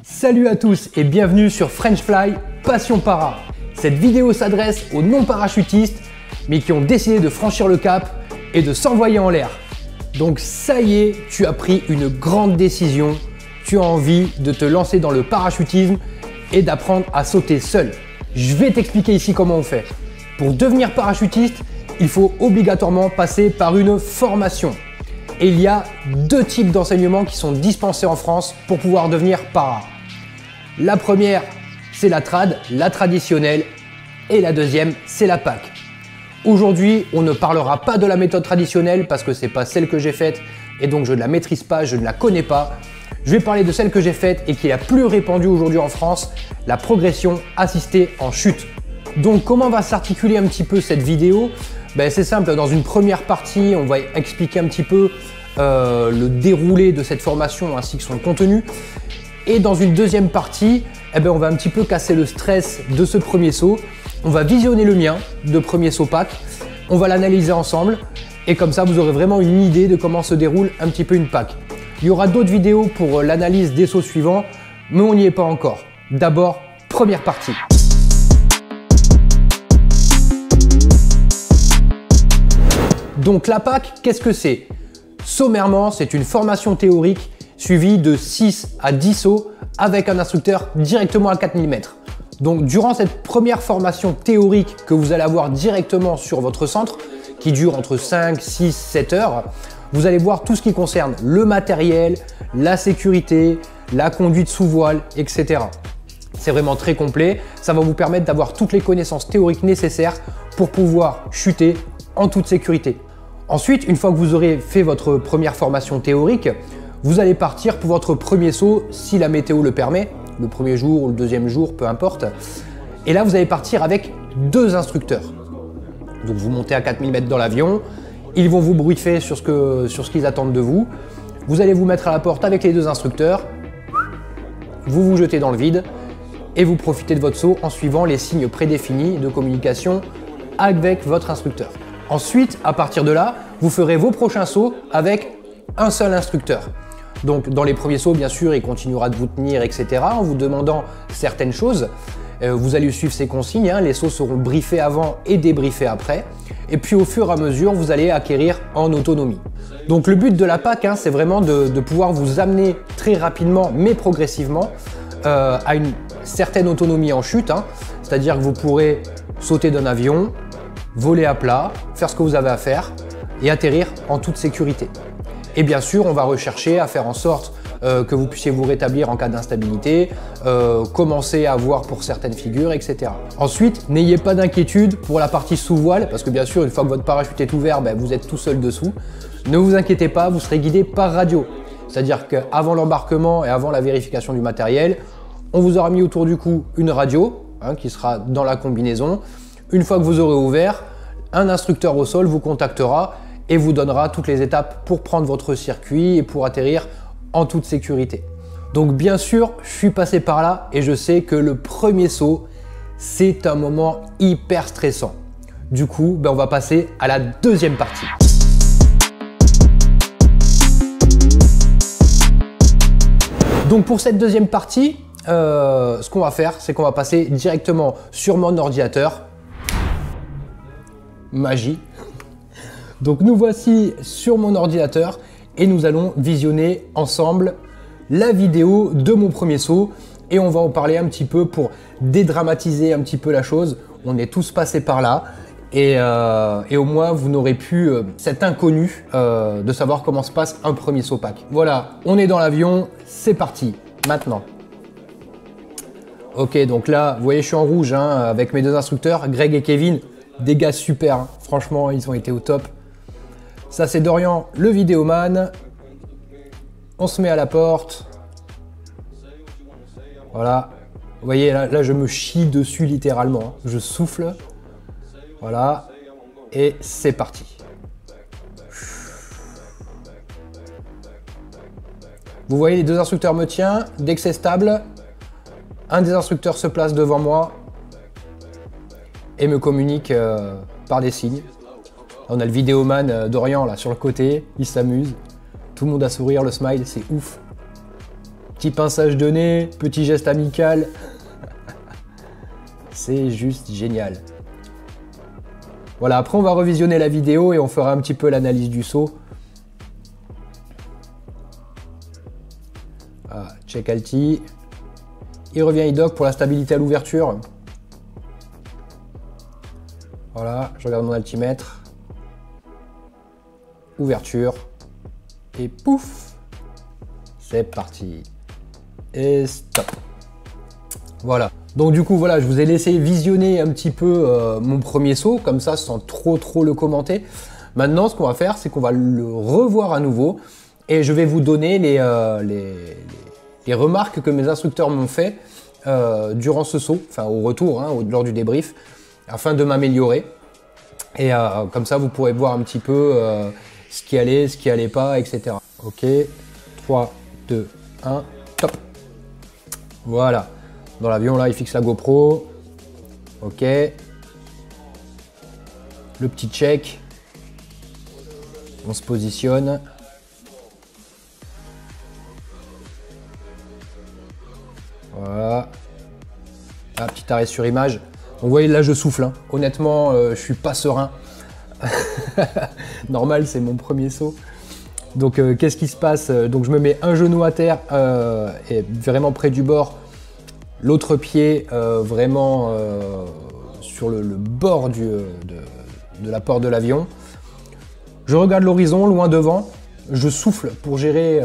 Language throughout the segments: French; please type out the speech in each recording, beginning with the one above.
Salut à tous et bienvenue sur French Fly Passion Para. Cette vidéo s'adresse aux non-parachutistes mais qui ont décidé de franchir le cap et de s'envoyer en l'air. Donc ça y est, tu as pris une grande décision. Tu as envie de te lancer dans le parachutisme et d'apprendre à sauter seul. Je vais t'expliquer ici comment on fait. Pour devenir parachutiste, il faut obligatoirement passer par une formation. Et il y a deux types d'enseignements qui sont dispensés en France pour pouvoir devenir para. La première, c'est la trad, la traditionnelle, et la deuxième, c'est la PAC. Aujourd'hui, on ne parlera pas de la méthode traditionnelle parce que c'est pas celle que j'ai faite et donc je ne la maîtrise pas, je ne la connais pas. Je vais parler de celle que j'ai faite et qui est la plus répandue aujourd'hui en France, la progression assistée en chute. Donc comment va s'articuler un petit peu cette vidéo? C'est simple, dans une première partie, on va expliquer un petit peu le déroulé de cette formation ainsi que son contenu. Et dans une deuxième partie, on va un petit peu casser le stress de ce premier saut. On va visionner le mien de premier saut PAC, on va l'analyser ensemble et comme ça vous aurez vraiment une idée de comment se déroule un petit peu une PAC. Il y aura d'autres vidéos pour l'analyse des sauts suivants, mais on n'y est pas encore. D'abord, première partie. Donc la PAC, qu'est-ce que c'est? Sommairement, c'est une formation théorique suivie de 6 à 10 sauts avec un instructeur directement à 4000 mètres. Donc durant cette première formation théorique que vous allez avoir directement sur votre centre, qui dure entre 5, 6, 7 heures, vous allez voir tout ce qui concerne le matériel, la sécurité, la conduite sous voile, etc. C'est vraiment très complet, ça va vous permettre d'avoir toutes les connaissances théoriques nécessaires pour pouvoir chuter en toute sécurité. Ensuite, une fois que vous aurez fait votre première formation théorique, vous allez partir pour votre premier saut si la météo le permet, le premier jour ou le deuxième jour, peu importe. Et là, vous allez partir avec deux instructeurs. Donc vous montez à 4000 mètres dans l'avion, ils vont vous briefer sur ce qu'ils attendent de vous. Vous allez vous mettre à la porte avec les deux instructeurs, vous vous jetez dans le vide et vous profitez de votre saut en suivant les signes prédéfinis de communication avec votre instructeur. Ensuite, à partir de là, vous ferez vos prochains sauts avec un seul instructeur. Donc dans les premiers sauts, bien sûr, il continuera de vous tenir, etc. en vous demandant certaines choses. Vous allez suivre ses consignes, les sauts seront briefés avant et débriefés après. Et puis au fur et à mesure, vous allez acquérir en autonomie. Donc le but de la PAC, c'est vraiment de pouvoir vous amener très rapidement, mais progressivement, à une certaine autonomie en chute. C'est-à-dire que vous pourrez sauter d'un avion, voler à plat, faire ce que vous avez à faire et atterrir en toute sécurité. Et bien sûr, on va rechercher à faire en sorte que vous puissiez vous rétablir en cas d'instabilité, commencer à voir pour certaines figures, etc. Ensuite, n'ayez pas d'inquiétude pour la partie sous voile, parce que bien sûr, une fois que votre parachute est ouvert, vous êtes tout seul dessous. Ne vous inquiétez pas, vous serez guidé par radio. C'est-à-dire qu'avant l'embarquement et avant la vérification du matériel, on vous aura mis autour du cou une radio qui sera dans la combinaison. Une fois que vous aurez ouvert, un instructeur au sol vous contactera et vous donnera toutes les étapes pour prendre votre circuit et pour atterrir en toute sécurité. Donc bien sûr, je suis passé par là et je sais que le premier saut, c'est un moment hyper stressant. Du coup, on va passer à la deuxième partie. Donc pour cette deuxième partie, ce qu'on va faire, c'est qu'on va passer directement sur mon ordinateur. Magie. Donc nous voici sur mon ordinateur et nous allons visionner ensemble la vidéo de mon premier saut et on va en parler un petit peu pour dédramatiser un petit peu la chose. On est tous passés par là et au moins vous n'aurez plus cet inconnu de savoir comment se passe un premier saut PAC. Voilà, on est dans l'avion, c'est parti, maintenant. Ok, donc là, vous voyez, je suis en rouge avec mes deux instructeurs, Greg et Kevin, des gars super, franchement, ils ont été au top. Ça c'est Dorian, le vidéoman. On se met à la porte. Voilà. Vous voyez, là je me chie dessus littéralement. Je souffle. Voilà. Et c'est parti. Vous voyez, les deux instructeurs me tiennent. Dès que c'est stable, un des instructeurs se place devant moi et me communique par des signes. On a le vidéoman Dorian là sur le côté, il s'amuse. Tout le monde à sourire, le smile, c'est ouf. Petit pinçage de nez, petit geste amical. C'est juste génial. Voilà, après on va revisionner la vidéo et on fera un petit peu l'analyse du saut. Ah, check alti. Il revient idoc pour la stabilité à l'ouverture. Voilà, je regarde mon altimètre. Ouverture. Et pouf, c'est parti. Et stop. Voilà. Donc du coup, voilà, je vous ai laissé visionner un petit peu mon premier saut, comme ça, sans trop le commenter. Maintenant, ce qu'on va faire, c'est qu'on va le revoir à nouveau et je vais vous donner les remarques que mes instructeurs m'ont fait durant ce saut, enfin au retour, hein, lors du débrief, afin de m'améliorer. Et comme ça, vous pourrez voir un petit peu ce qui allait pas, etc. Ok, 3, 2, 1, top. Voilà. Dans l'avion, là, il fixe la GoPro. Ok. Le petit check. On se positionne. Voilà. Ah, petit arrêt sur image. Donc, vous voyez, là, je souffle. Hein. Honnêtement, je suis pas serein. Normal, c'est mon premier saut. Donc, qu'est-ce qui se passe? Donc, je me mets un genou à terre et vraiment près du bord. L'autre pied vraiment sur le bord de la porte de l'avion. Je regarde l'horizon, loin devant. Je souffle pour gérer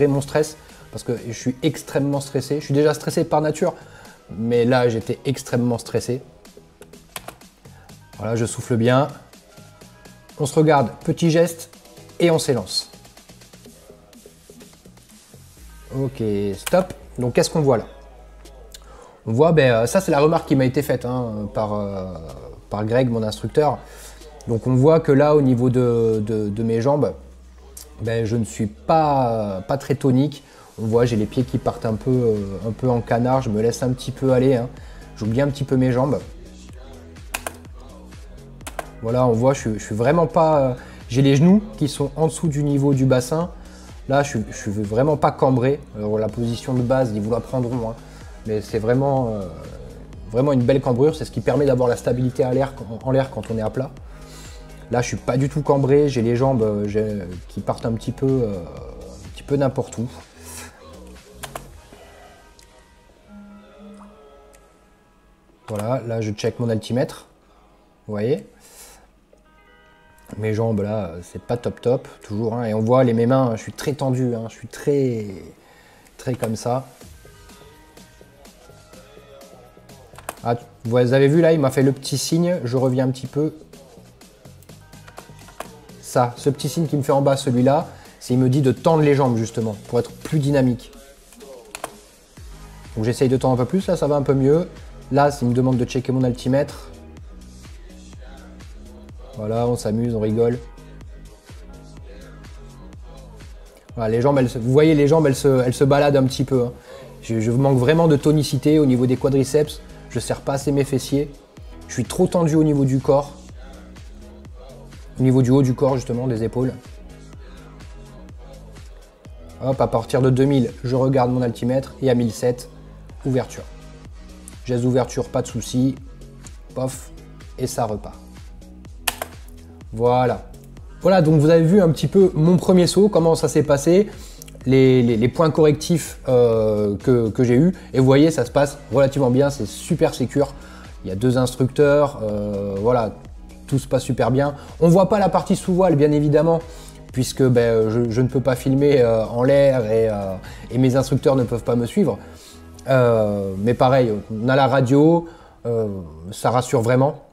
mon stress parce que je suis extrêmement stressé. Je suis déjà stressé par nature, mais là, j'étais extrêmement stressé. Voilà, je souffle bien. On se regarde, petit geste, et on s'élance. Ok, stop. Donc, qu'est-ce qu'on voit là? On voit, ça c'est la remarque qui m'a été faite hein, par Greg, mon instructeur. Donc on voit que là, au niveau de mes jambes, je ne suis pas très tonique. On voit, j'ai les pieds qui partent un peu en canard, je me laisse un petit peu aller. Hein. J'oublie un petit peu mes jambes. Voilà, on voit, je suis vraiment pas... j'ai les genoux qui sont en dessous du niveau du bassin. Là, je suis vraiment pas cambré. Alors, la position de base, ils vous l'apprendront. Hein. Mais c'est vraiment une belle cambrure. C'est ce qui permet d'avoir la stabilité en l'air quand on est à plat. Là, je suis pas du tout cambré. J'ai les jambes qui partent un petit peu n'importe où. Voilà, là, je check mon altimètre. Vous voyez? Mes jambes là, c'est pas top toujours. Hein, et on voit mes mains, je suis très tendu, hein, je suis très comme ça. Ah, vous avez vu là, il m'a fait le petit signe, je reviens un petit peu. Ça, ce petit signe qui me fait en bas, celui-là, c'est il me dit de tendre les jambes justement pour être plus dynamique. Donc j'essaye de tendre un peu plus, là ça va un peu mieux. Là, il me demande de checker mon altimètre. Voilà, on s'amuse, on rigole. Voilà, les jambes, vous voyez, les jambes, elles se baladent un petit peu. Hein. Je manque vraiment de tonicité au niveau des quadriceps. Je ne serre pas assez mes fessiers. Je suis trop tendu au niveau du corps. Au niveau du haut du corps, justement, des épaules. Hop, à partir de 2000, je regarde mon altimètre. Et à 1007, ouverture. Geste d'ouverture, pas de souci. Pof, et ça repart. Voilà. Voilà, donc vous avez vu un petit peu mon premier saut, comment ça s'est passé, les points correctifs que j'ai eu. Et vous voyez, ça se passe relativement bien, c'est super sécure. Il y a 2 instructeurs, voilà, tout se passe super bien. On ne voit pas la partie sous voile, bien évidemment, puisque je ne peux pas filmer en l'air et mes instructeurs ne peuvent pas me suivre. Mais pareil, on a la radio, ça rassure vraiment.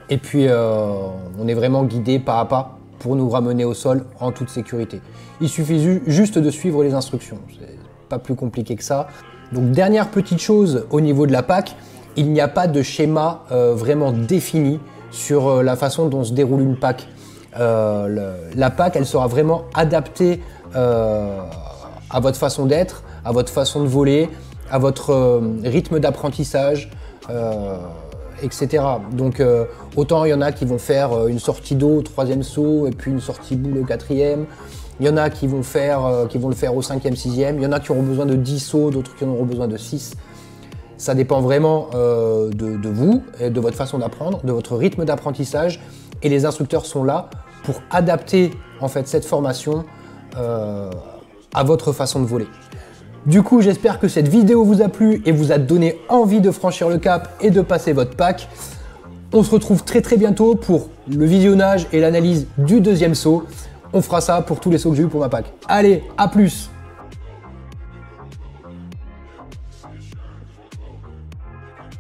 Et puis, on est vraiment guidé pas à pas pour nous ramener au sol en toute sécurité. Il suffit juste de suivre les instructions. C'est pas plus compliqué que ça. Donc, dernière petite chose au niveau de la PAC, il n'y a pas de schéma vraiment défini sur la façon dont se déroule une PAC. La PAC, elle sera vraiment adaptée à votre façon d'être, à votre façon de voler, à votre rythme d'apprentissage. Etc. Donc autant il y en a qui vont faire une sortie d'eau au 3e saut et puis une sortie boule au 4e. Il y en a qui vont le faire au 5e, 6e. Il y en a qui auront besoin de 10 sauts, d'autres qui en auront besoin de 6. Ça dépend vraiment de vous, et de votre façon d'apprendre, de votre rythme d'apprentissage. Et les instructeurs sont là pour adapter en fait cette formation à votre façon de voler. Du coup, j'espère que cette vidéo vous a plu et vous a donné envie de franchir le cap et de passer votre pack. On se retrouve très bientôt pour le visionnage et l'analyse du deuxième saut. On fera ça pour tous les sauts que j'ai eu pour ma pack. Allez, à plus!